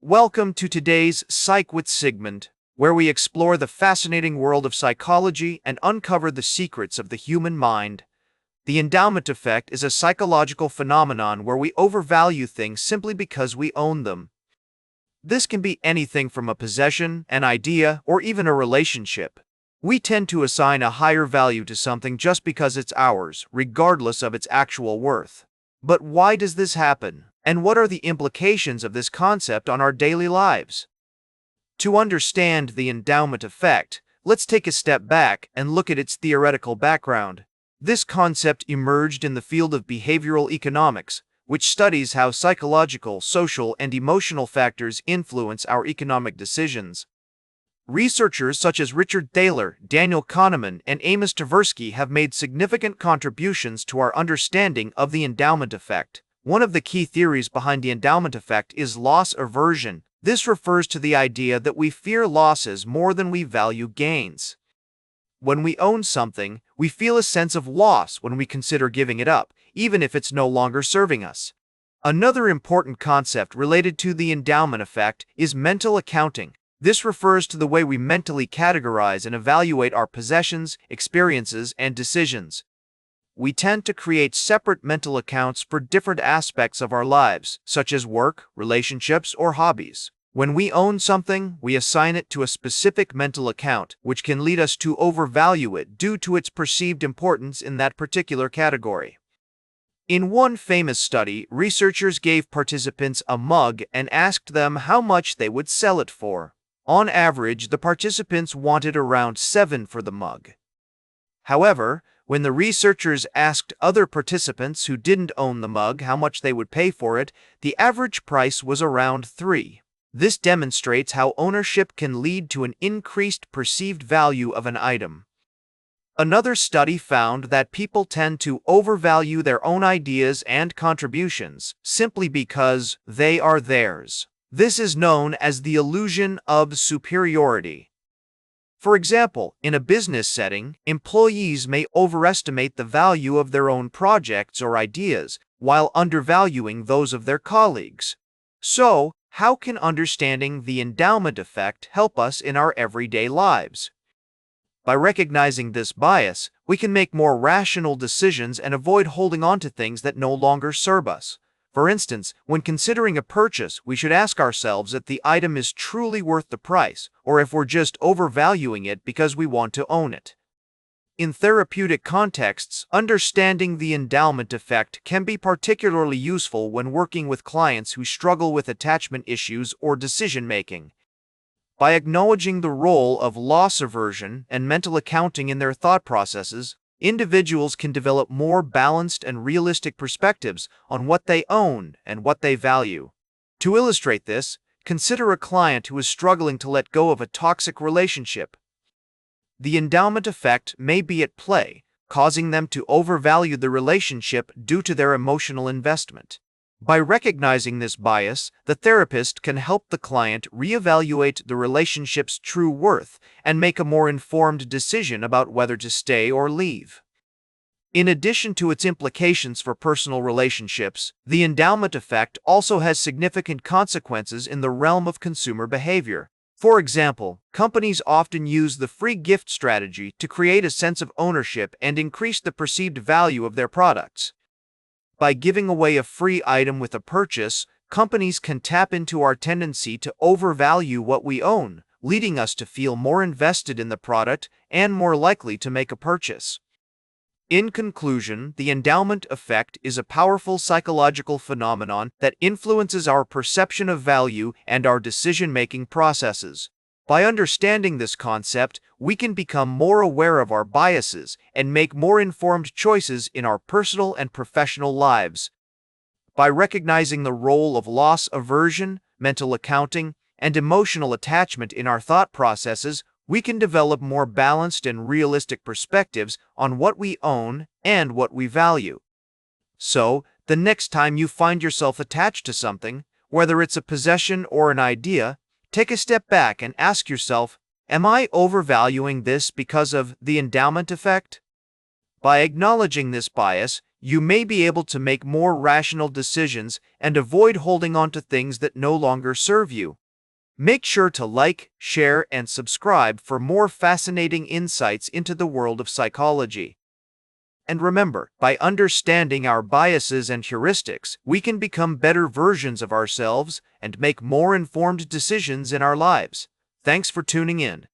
Welcome to today's Psych with Sigmund, where we explore the fascinating world of psychology and uncover the secrets of the human mind. The endowment effect is a psychological phenomenon where we overvalue things simply because we own them. This can be anything from a possession, an idea, or even a relationship. We tend to assign a higher value to something just because it's ours, regardless of its actual worth. But why does this happen? And what are the implications of this concept on our daily lives? To understand the endowment effect, let's take a step back and look at its theoretical background. This concept emerged in the field of behavioral economics, which studies how psychological, social, and emotional factors influence our economic decisions. Researchers such as Richard Thaler, Daniel Kahneman, and Amos Tversky have made significant contributions to our understanding of the endowment effect. One of the key theories behind the endowment effect is loss aversion. This refers to the idea that we fear losses more than we value gains. When we own something, we feel a sense of loss when we consider giving it up, even if it's no longer serving us. Another important concept related to the endowment effect is mental accounting. This refers to the way we mentally categorize and evaluate our possessions, experiences, and decisions. We tend to create separate mental accounts for different aspects of our lives, such as work, relationships, or hobbies. When we own something, we assign it to a specific mental account, which can lead us to overvalue it due to its perceived importance in that particular category. In one famous study, researchers gave participants a mug and asked them how much they would sell it for. On average, the participants wanted around $7 for the mug. However, when the researchers asked other participants who didn't own the mug how much they would pay for it, the average price was around $3. This demonstrates how ownership can lead to an increased perceived value of an item. Another study found that people tend to overvalue their own ideas and contributions simply because they are theirs. This is known as the illusion of superiority. For example, in a business setting, employees may overestimate the value of their own projects or ideas while undervaluing those of their colleagues. So, how can understanding the endowment effect help us in our everyday lives? By recognizing this bias, we can make more rational decisions and avoid holding on to things that no longer serve us. For instance, when considering a purchase, we should ask ourselves if the item is truly worth the price, or if we're just overvaluing it because we want to own it. In therapeutic contexts, understanding the endowment effect can be particularly useful when working with clients who struggle with attachment issues or decision-making. By acknowledging the role of loss aversion and mental accounting in their thought processes, individuals can develop more balanced and realistic perspectives on what they own and what they value. To illustrate this, consider a client who is struggling to let go of a toxic relationship. The endowment effect may be at play, causing them to overvalue the relationship due to their emotional investment. By recognizing this bias, the therapist can help the client reevaluate the relationship's true worth and make a more informed decision about whether to stay or leave. In addition to its implications for personal relationships, the endowment effect also has significant consequences in the realm of consumer behavior. For example, companies often use the free gift strategy to create a sense of ownership and increase the perceived value of their products. By giving away a free item with a purchase, companies can tap into our tendency to overvalue what we own, leading us to feel more invested in the product and more likely to make a purchase. In conclusion, the endowment effect is a powerful psychological phenomenon that influences our perception of value and our decision-making processes. By understanding this concept, we can become more aware of our biases and make more informed choices in our personal and professional lives. By recognizing the role of loss aversion, mental accounting, and emotional attachment in our thought processes, we can develop more balanced and realistic perspectives on what we own and what we value. So, the next time you find yourself attached to something, whether it's a possession or an idea, take a step back and ask yourself, am I overvaluing this because of the endowment effect? By acknowledging this bias, you may be able to make more rational decisions and avoid holding on to things that no longer serve you. Make sure to like, share, and subscribe for more fascinating insights into the world of psychology. And remember, by understanding our biases and heuristics, we can become better versions of ourselves and make more informed decisions in our lives. Thanks for tuning in.